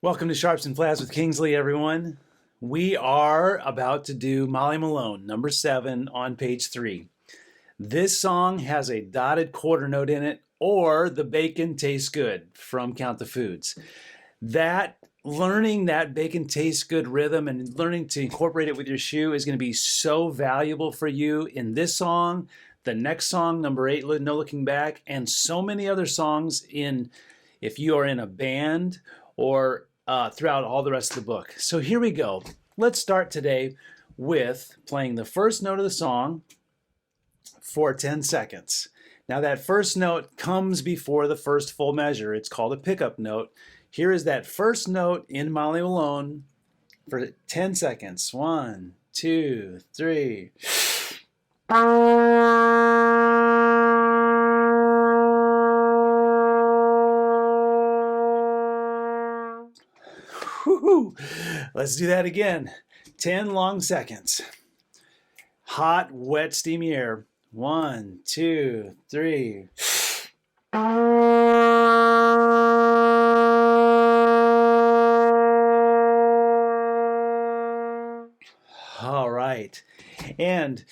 Welcome to Sharps and Flats with Kingsley, everyone. We are about to do Molly Malone, number 7 on page 3. This song has a dotted quarter note in it, or The Bacon Tastes Good from Count the Foods. Learning that bacon tastes good rhythm and learning to incorporate it with your shoe is going to be so valuable for you in this song, the next song, number 8, No Looking Back, and so many other songs if you are in a band or throughout all the rest of the book. So here we go. Let's start today with playing the first note of the song for 10 seconds. Now that first note comes before the first full measure. It's called a pickup note. Here is that first note in Molly Malone for 10 seconds. 1, 2, 3. Woo-hoo. Let's do that again. 10 long seconds. Hot, wet, steamy air. 1, 2, 3. All right. And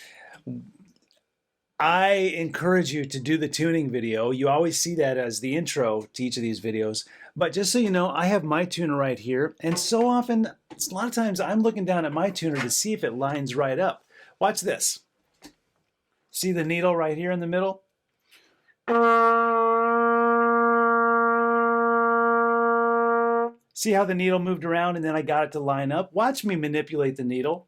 I encourage you to do the tuning video. You always see that as the intro to each of these videos. But just so you know, I have my tuner right here. And so often, a lot of times I'm looking down at my tuner to see if it lines right up. Watch this. See the needle right here in the middle? See how the needle moved around and then I got it to line up? Watch me manipulate the needle.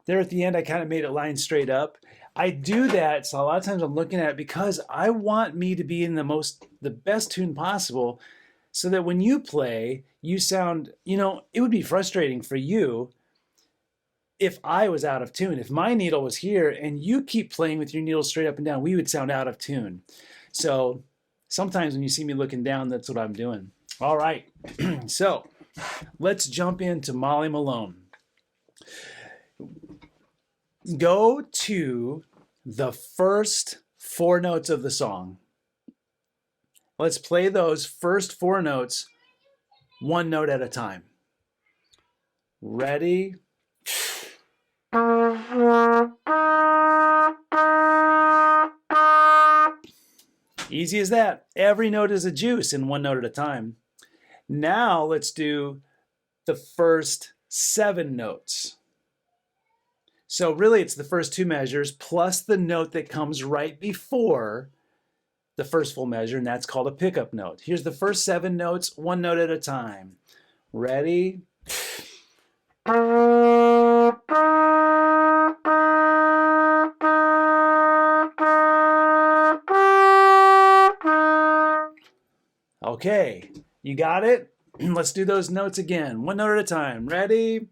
There at the end, I kind of made it line straight up. I do that, so a lot of times I'm looking at it because I want me to be in the best tune possible so that when you play, you sound, it would be frustrating for you if I was out of tune. If my needle was here and you keep playing with your needle straight up and down, we would sound out of tune. So sometimes when you see me looking down, that's what I'm doing. All right, so let's jump into Molly Malone. Go to the first 4 notes of the song. Let's play those first 4 notes, 1 note at a time. Ready? Easy as that. Every note is a juice in 1 note at a time. Now let's do the first 7 notes. So really it's the first 2 measures plus the note that comes right before the first full measure, and that's called a pickup note. Here's the first 7 notes, 1 note at a time. Ready? Okay, you got it? Let's do those notes again, 1 note at a time. Ready?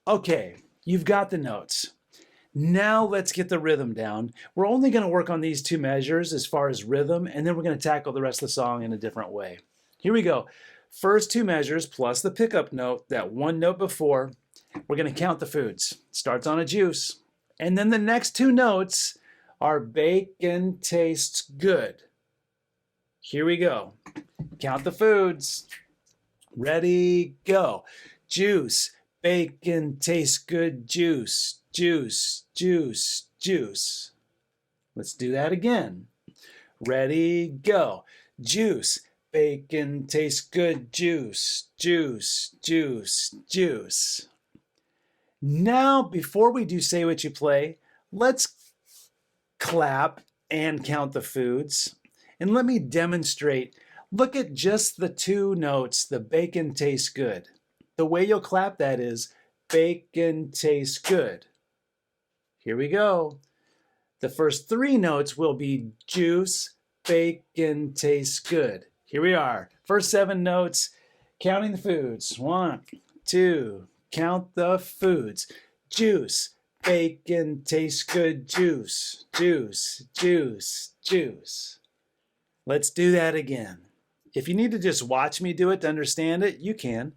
Okay, you've got the notes. Now let's get the rhythm down. We're only going to work on these 2 measures as far as rhythm, and then we're going to tackle the rest of the song in a different way. Here we go. First 2 measures plus the pickup note, that 1 note before. We're going to count the foods. Starts on a juice. And then the next 2 notes Our bacon tastes good. Here we go. Count the foods. Ready, go. Juice. Bacon tastes good. Juice, juice, juice, juice. Let's do that again. Ready, go. Juice. Bacon tastes good. Juice, juice, juice, juice. Now, before we do Say What You Play, let's clap and count the foods. And let me demonstrate. Look at just the two notes, the bacon tastes good. The way you'll clap that is bacon tastes good. Here we go. The first three notes will be juice, bacon tastes good. Here we are. First 7 notes, counting the foods. 1, 2, count the foods. Juice, bacon tastes good. Juice, juice, juice, juice. Let's do that again. If you need to just watch me do it to understand it, you can.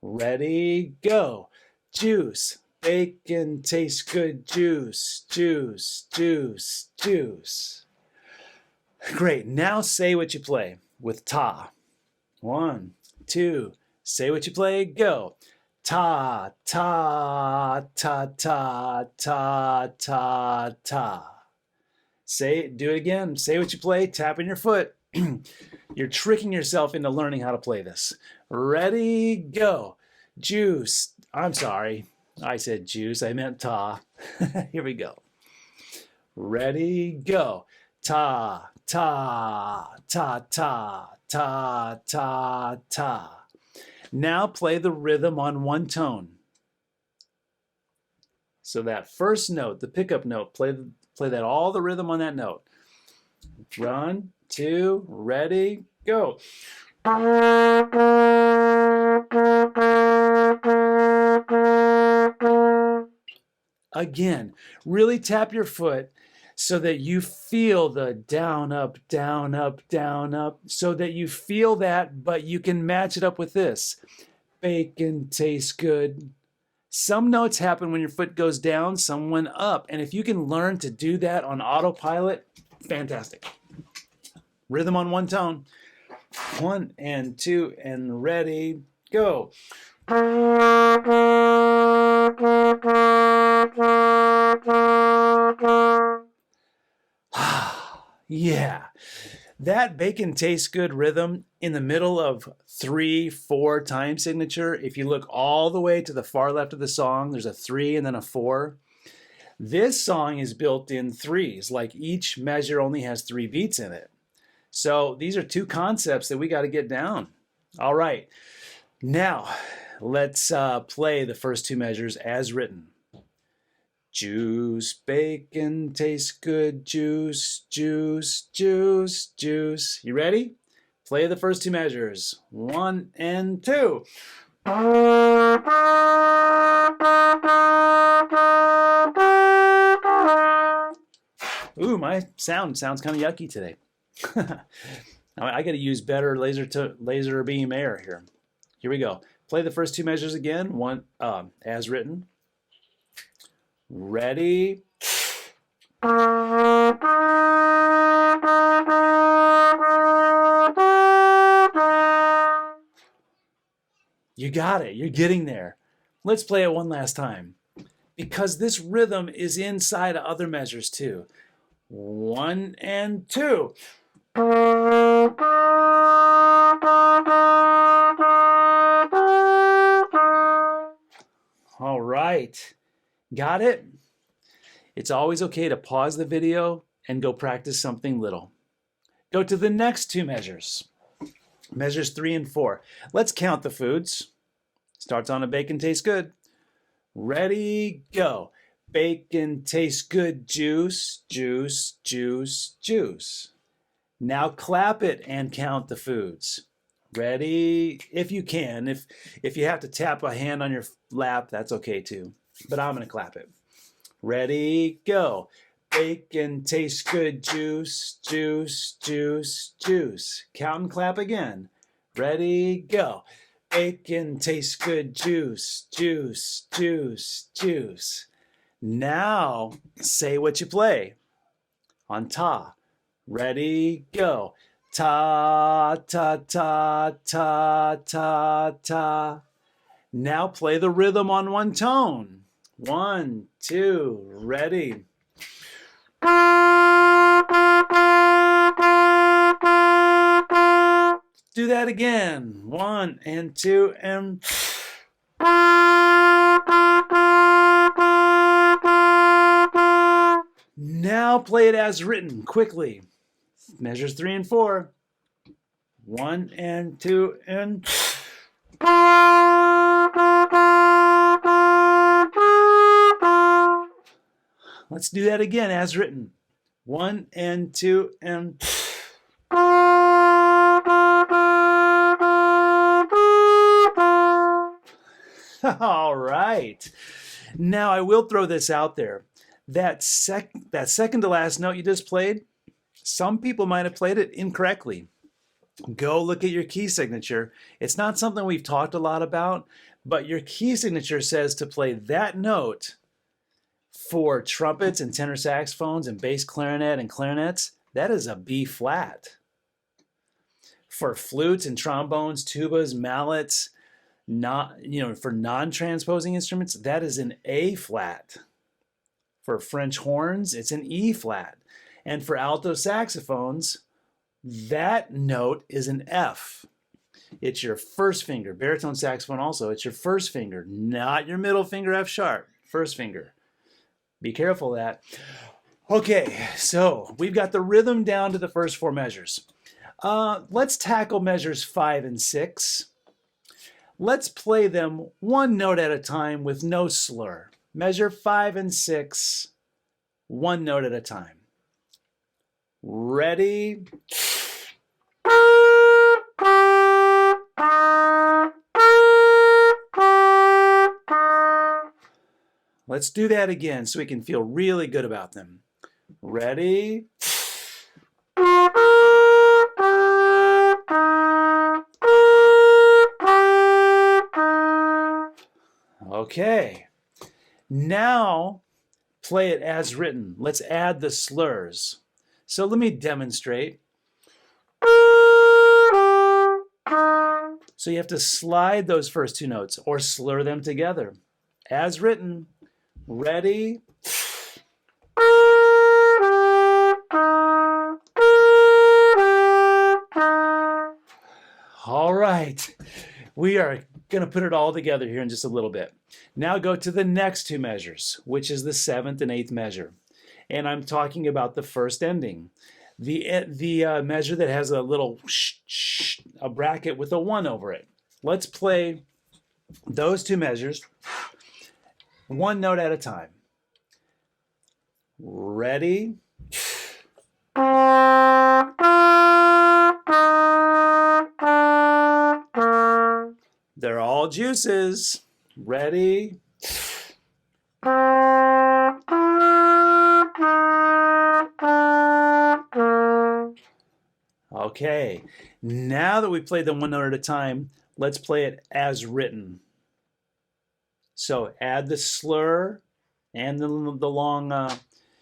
Ready, go. Juice, bacon tastes good. Juice, juice, juice, juice. Great. Now say what you play with ta. 1, 2, say what you play, go. Ta, ta, ta, ta, ta, ta, ta. Do it again. Say what you play, tapping your foot. You're tricking yourself into learning how to play this. Ready, go. Juice. I'm sorry. I said juice. I meant ta. Here we go. Ready, go. Ta, ta, ta, ta, ta, ta, ta. Now play the rhythm on one tone. So that first note, the pickup note, play that all the rhythm on that note. 1, 2, ready, go. Again, really tap your foot so that you feel the down, up, down, up, down, up, so that you feel that, but you can match it up with this. Bacon tastes good. Some notes happen when your foot goes down, some went up. And if you can learn to do that on autopilot, fantastic. Rhythm on one tone. 1 and 2 and ready, go. Yeah, that bacon tastes good rhythm in the middle of 3, 4 time signature. If you look all the way to the far left of the song, there's a 3 and then a 4. This song is built in 3s, like each measure only has 3 beats in it. So these are 2 concepts that we got to get down. All right, now let's play the first 2 measures as written. Juice, bacon tastes good. Juice, juice, juice, juice. You ready? Play the first 2 measures. 1 and 2. Ooh, my sounds kind of yucky today. I got to use better laser beam air here. Here we go. Play the first 2 measures again. 1 as written. Ready? You got it. You're getting there. Let's play it one last time, because this rhythm is inside of other measures too. 1 and 2. All right. Got it? It's always okay to pause the video and go practice something little. Go to the next 2 measures. Measures 3 and 4. Let's count the foods. Starts on a bacon tastes good. Ready, go. Bacon tastes good. Juice, juice, juice, juice. Now clap it and count the foods. Ready? If you can. If you have to tap a hand on your lap, that's okay too. But I'm going to clap it. Ready, go. Bacon tastes good. Juice, juice, juice, juice. Count and clap again. Ready, go. Bacon tastes good. Juice, juice, juice, juice. Now say what you play. On ta. Ready, go. Ta, ta, ta, ta, ta, ta. Now play the rhythm on one tone. 1, 2, ready. Do that again. 1 and 2 and... Now play it as written, quickly. Measures 3 and 4. 1 and 2 and... Let's do that again as written. 1 and 2 and... All right. Now I will throw this out there. That second to last note you just played, some people might have played it incorrectly. Go look at your key signature. It's not something we've talked a lot about, but your key signature says to play that note for trumpets and tenor saxophones and bass clarinet and clarinets. That is a B flat. For flutes and trombones, tubas, mallets, for non-transposing instruments, that is an A flat. For French horns, it's an E flat. And for alto saxophones, that note is an F. It's your first finger. Baritone saxophone also, it's your first finger, not your middle finger F sharp, first finger. Be careful of that. Okay, so we've got the rhythm down to the first 4 measures. Let's tackle measures 5 and 6. Let's play them one note at a time with no slur. Measure 5 and 6, one note at a time. Ready? Let's do that again so we can feel really good about them. Ready? Okay. Now play it as written. Let's add the slurs. So let me demonstrate. So you have to slide those first 2 notes or slur them together. As written. Ready? All right. We are going to put it all together here in just a little bit. Now go to the next 2 measures, which is the 7th and 8th measure. And I'm talking about the first ending. The measure that has a little a bracket with a 1 over it. Let's play those 2 measures, one note at a time. Ready? They're all juices. Ready? Okay, now that we've played them one note at a time, let's play it as written. So add the slur and the long,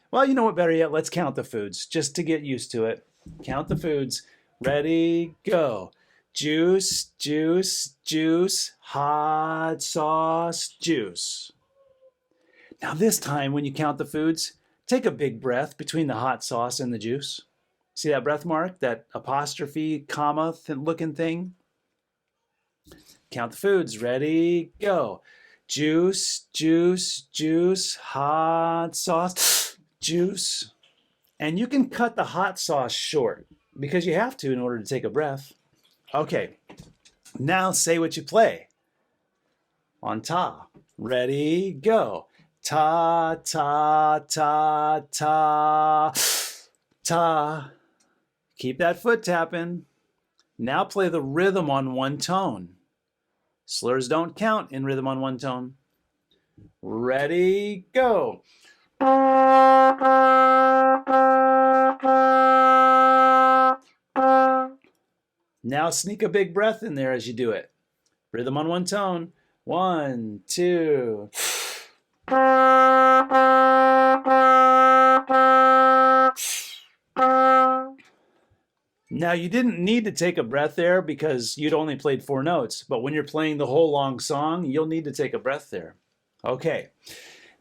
well, you know what, better yet, let's count the foods just to get used to it. Count the foods. Ready, go. Juice, juice, juice, hot sauce, juice. Now this time when you count the foods, take a big breath between the hot sauce and the juice. See that breath mark, that apostrophe, comma looking thing? Count the foods. Ready, go. Juice, juice, juice, hot sauce, juice. And you can cut the hot sauce short because you have to in order to take a breath. Okay, now say what you play. On ta. Ready, go. Ta, ta, ta, ta, ta. Keep that foot tapping. Now play the rhythm on one tone. Slurs don't count in rhythm on one tone. Ready, go. Now sneak a big breath in there as you do it. Rhythm on one tone. 1, 2. Now, you didn't need to take a breath there because you'd only played 4 notes, but when you're playing the whole long song, you'll need to take a breath there. Okay,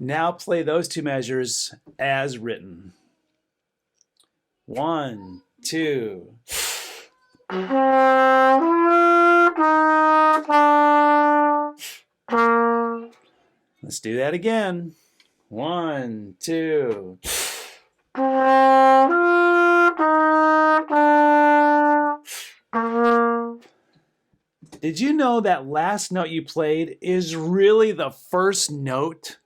now play those 2 measures as written. 1, 2. Let's do that again. 1, 2. Did you know that last note you played is really the first note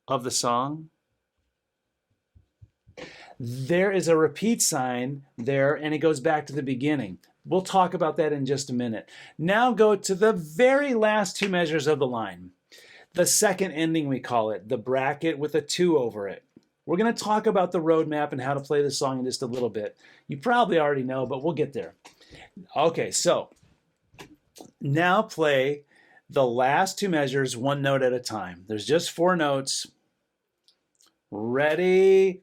of the song? There is a repeat sign there, and it goes back to the beginning. We'll talk about that in just a minute. Now go to the very last 2 measures of the line. The second ending, we call it, the bracket with a 2 over it. We're going to talk about the roadmap and how to play the song in just a little bit. You probably already know, but we'll get there. Okay, so now play the last 2 measures 1 note at a time. There's just 4 notes. Ready?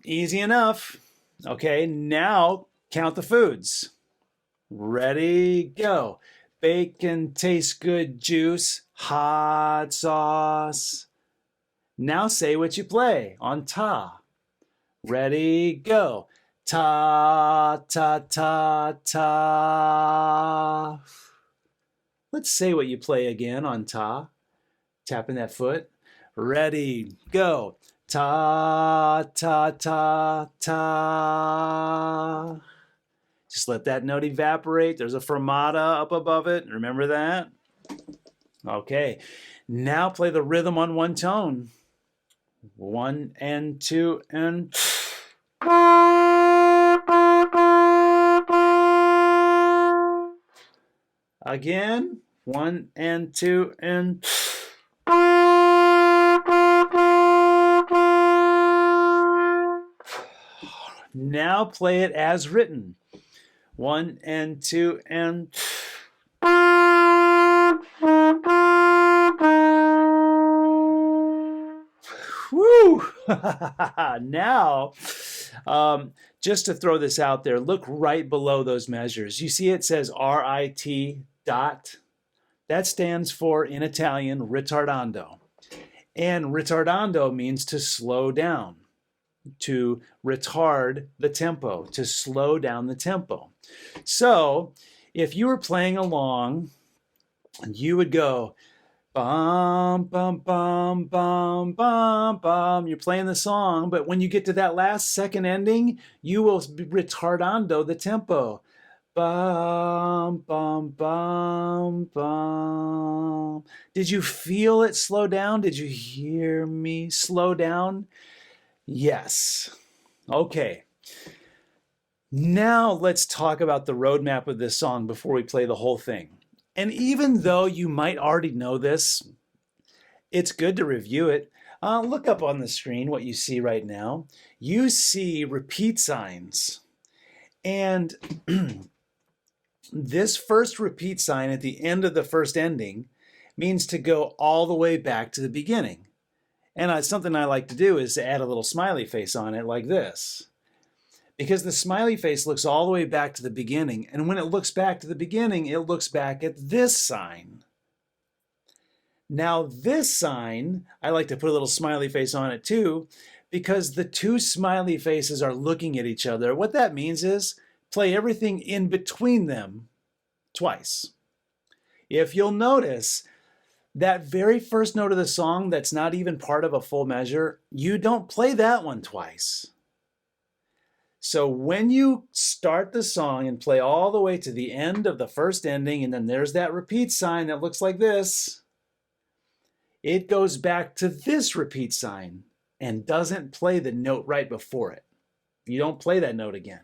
Easy enough. Okay, now count the foods. Ready, go. Bacon tastes good, juice, hot sauce. Now say what you play on ta. Ready, go. Ta, ta, ta, ta. Let's say what you play again on ta. Tapping that foot. Ready, go. Ta, ta, ta, ta. Just let that note evaporate. There's a fermata up above it. Remember that? Okay. Now play the rhythm on 1 tone. 1 and 2 and... Again. 1 and 2 and... Now play it as written. 1 and 2 and... Woo! Now, just to throw this out there, look right below those measures. You see it says RIT dot. That stands for, in Italian, ritardando. And ritardando means to slow down, to retard the tempo, to slow down the tempo. So if you were playing along, you would go bum, bum, bum, bum, bum, bum. You're playing the song, but when you get to that last second ending, you will retardando the tempo. Bum, bum, bum, bum. Did you feel it slow down? Did you hear me slow down? Yes. Okay. Now let's talk about the roadmap of this song before we play the whole thing. And even though you might already know this, it's good to review it. Look up on the screen what you see right now. You see repeat signs. And this first repeat sign at the end of the first ending means to go all the way back to the beginning. And something I like to do is to add a little smiley face on it like this. Because the smiley face looks all the way back to the beginning. And when it looks back to the beginning, it looks back at this sign. Now this sign, I like to put a little smiley face on it too, because the 2 smiley faces are looking at each other. What that means is play everything in between them twice. If you'll notice, that very first note of the song that's not even part of a full measure, you don't play that one twice. So when you start the song and play all the way to the end of the first ending, and then there's that repeat sign that looks like this, it goes back to this repeat sign and doesn't play the note right before it. You don't play that note again.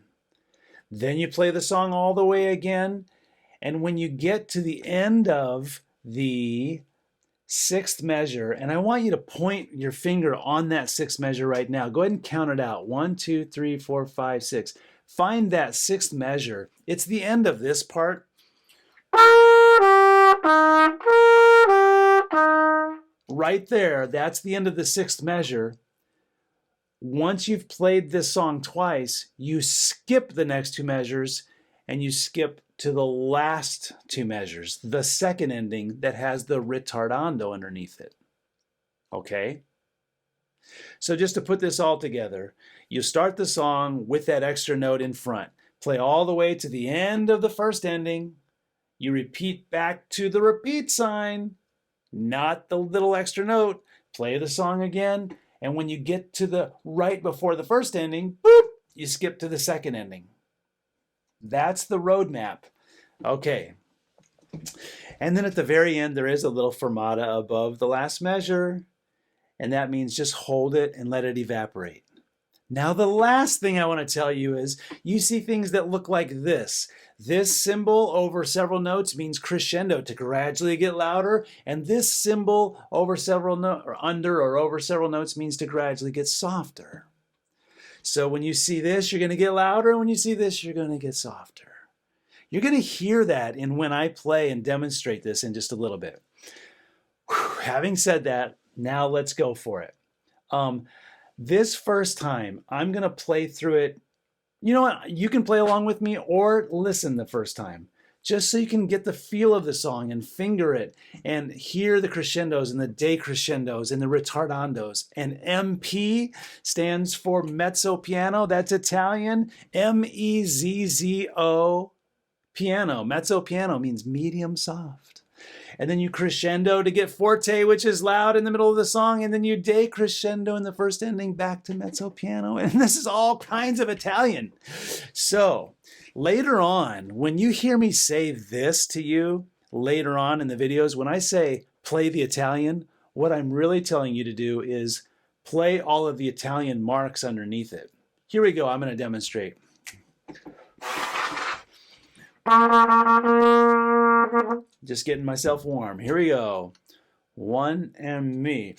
Then you play the song all the way again, and when you get to the end of the 6th measure, and I want you to point your finger on that 6th measure right now. Go ahead and count it out. 1, 2, 3, 4, 5, 6. Find that 6th measure. It's the end of this part. Right there, that's the end of the 6th measure. Once you've played this song twice, you skip the next two measures and you skip to the last two measures, the second ending that has the ritardando underneath it. Okay? So just to put this all together, you start the song with that extra note in front. Play all the way to the end of the first ending. You repeat back to the repeat sign, not the little extra note. Play the song again, and when you get to the right before the first ending, boop, you skip to the second ending. That's the roadmap. Okay. And then at the very end, there is a little fermata above the last measure, and that means just hold it and let it evaporate. Now, the last thing I want to tell you is you see things that look like this. This symbol over several notes means crescendo, to gradually get louder, and this symbol over several notes, or under or over several notes, means to gradually get softer. So when you see this, you're going to get louder, and when you see this, you're going to get softer. You're going to hear that in when I play and demonstrate this in just a little bit. Having said that, now let's go for it. This first time, I'm going to play through it. You know what? You can play along with me or listen the first time, just so you can get the feel of the song and finger it and hear the crescendos and the decrescendos and the ritardandos. And MP stands for mezzo piano. That's Italian. M-E-Z-Z-O, piano. Mezzo piano means medium soft. And then you crescendo to get forte, which is loud in the middle of the song. And then you decrescendo in the first ending back to mezzo piano. And this is all kinds of Italian. So later on, when you hear me say this to you later on in the videos, when I say play the Italian, what I'm really telling you to do is play all of the Italian marks underneath it. Here we go. I'm going to demonstrate. Just getting myself warm. Here we go. One and me.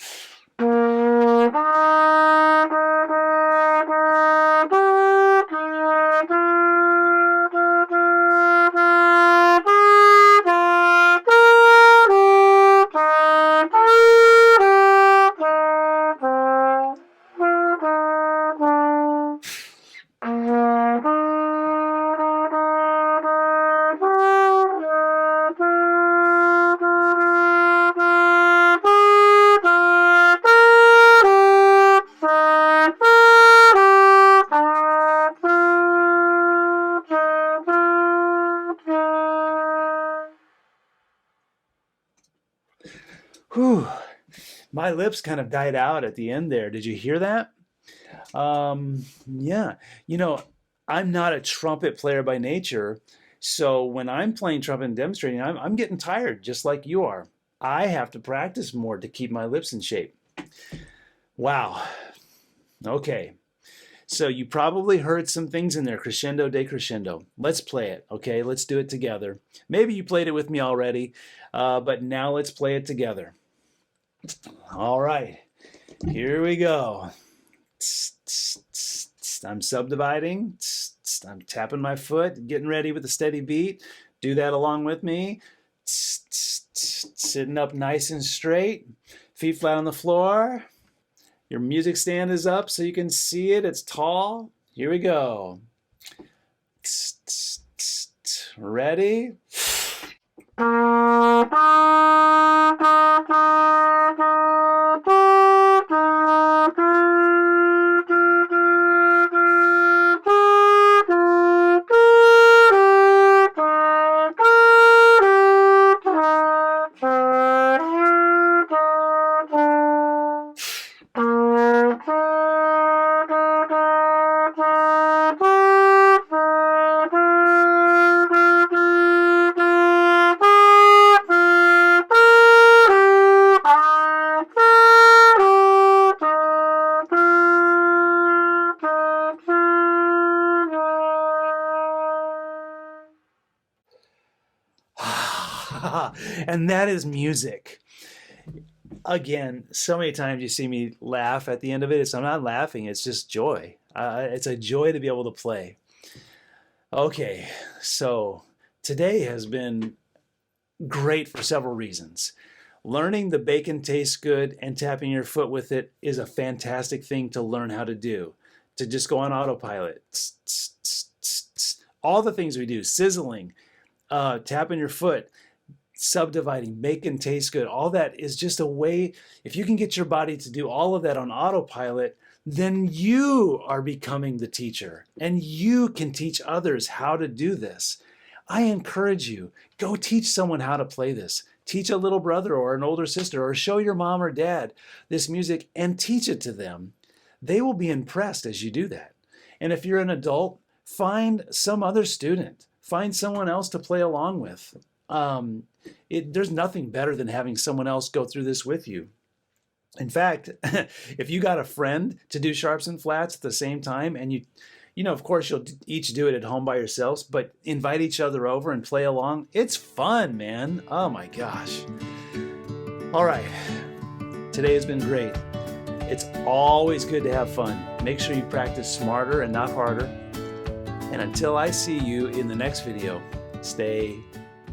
Whew. My lips kind of died out at the end there. Did you hear that? Yeah. You know, I'm not a trumpet player by nature, so when I'm playing trumpet and demonstrating, I'm getting tired, just like you are. I have to practice more to keep my lips in shape. Wow. Okay. So you probably heard some things in there, crescendo, decrescendo. Let's play it, okay? Let's do it together. Maybe you played it with me already, but now let's play it together. All right, here we go. I'm subdividing. I'm tapping my foot, getting ready with a steady beat. Do that along with me. Sitting up nice and straight, feet flat on the floor. Your music stand is up so you can see it. It's tall. Here we go. Ready? And that is music. Again, so many times you see me laugh at the end of it. I'm not laughing, it's just joy. It's a joy to be able to play. Okay, so today has been great for several reasons. Learning the bacon tastes good and tapping your foot with it is a fantastic thing to learn how to do. To just go on autopilot. All the things we do, sizzling, tapping your foot, subdividing, bacon tastes good. All that is just a way, if you can get your body to do all of that on autopilot, then you are becoming the teacher and you can teach others how to do this. I encourage you, go teach someone how to play this. Teach a little brother or an older sister, or show your mom or dad this music and teach it to them. They will be impressed as you do that. And if you're an adult, find some other student. Find someone else to play along with. There's nothing better than having someone else go through this with you. In fact, if you got a friend to do sharps and flats at the same time, and you know, of course, you'll each do it at home by yourselves, but invite each other over and play along. It's fun, man. Oh my gosh. All right. Today has been great. It's always good to have fun. Make sure you practice smarter and not harder. And until I see you in the next video, stay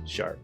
sharp.